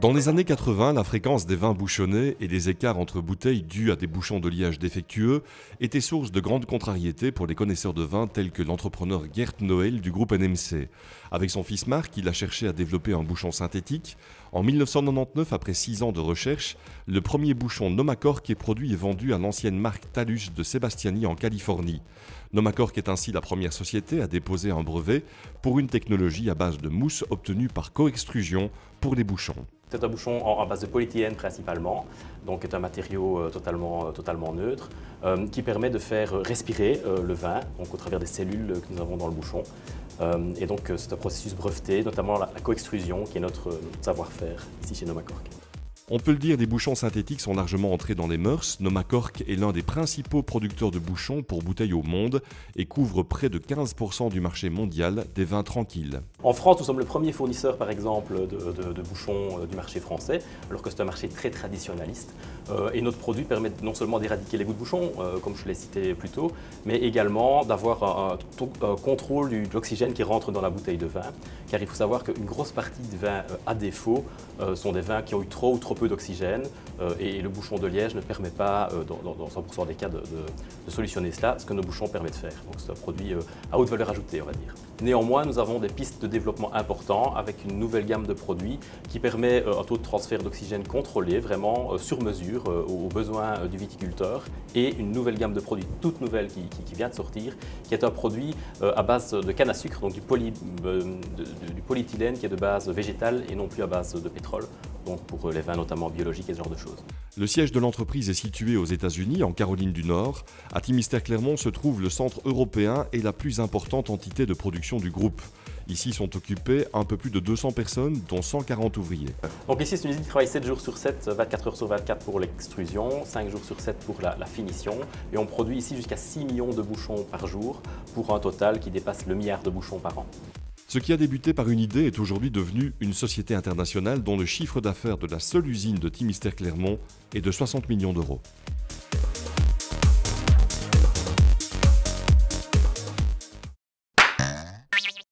Dans les années 80, la fréquence des vins bouchonnés et des écarts entre bouteilles dus à des bouchons de liège défectueux étaient source de grandes contrariétés pour les connaisseurs de vin tels que l'entrepreneur Gert Noël du groupe NMC. Avec son fils Marc, il a cherché à développer un bouchon synthétique. En 1999, après 6 ans de recherche, le premier bouchon Nomacork est produit et vendu à l'ancienne marque Talus de Sebastiani en Californie. Nomacork est ainsi la première société à déposer un brevet pour une technologie à base de mousse obtenue par coextrusion pour les bouchons. C'est un bouchon à base de polyéthylène principalement, donc c'est un matériau totalement neutre qui permet de faire respirer le vin donc au travers des cellules que nous avons dans le bouchon. Et donc c'est un processus breveté, notamment la coextrusion qui est notre savoir-faire ici chez Nomacork. On peut le dire, les bouchons synthétiques sont largement entrés dans les mœurs. Nomacork est l'un des principaux producteurs de bouchons pour bouteilles au monde et couvre près de 15% du marché mondial des vins tranquilles. En France, nous sommes le premier fournisseur, par exemple, de bouchons du marché français, alors que c'est un marché très traditionnaliste. Et notre produit permet non seulement d'éradiquer les goûts de bouchon, comme je l'ai cité plus tôt, mais également d'avoir un contrôle de l'oxygène qui rentre dans la bouteille de vin. Car il faut savoir qu'une grosse partie des vins à défaut sont des vins qui ont eu trop ou trop peu d'oxygène et le bouchon de liège ne permet pas, dans 100% des cas, de solutionner cela, ce que nos bouchons permettent de faire. Donc c'est un produit à haute valeur ajoutée, on va dire. Néanmoins, nous avons des pistes de développement importants avec une nouvelle gamme de produits qui permet un taux de transfert d'oxygène contrôlé, vraiment sur mesure, aux besoins du viticulteur, et une nouvelle gamme de produits toute nouvelle qui vient de sortir, qui est un produit à base de canne à sucre, donc du polyéthylène qui est de base végétale et non plus à base de pétrole, donc pour les vins notamment biologiques et ce genre de choses. Le siège de l'entreprise est situé aux États-Unis, en Caroline du Nord. À Timister-Clermont se trouve le centre européen et la plus importante entité de production du groupe. Ici sont occupés un peu plus de 200 personnes, dont 140 ouvriers. Donc ici, c'est une usine qui travaille 7 jours sur 7, 24 heures sur 24 pour l'extrusion, 5 jours sur 7 pour la finition. Et on produit ici jusqu'à 6 millions de bouchons par jour, pour un total qui dépasse le milliard de bouchons par an. Ce qui a débuté par une idée est aujourd'hui devenu une société internationale dont le chiffre d'affaires de la seule usine de Timister-Clermont est de 60 millions d'euros.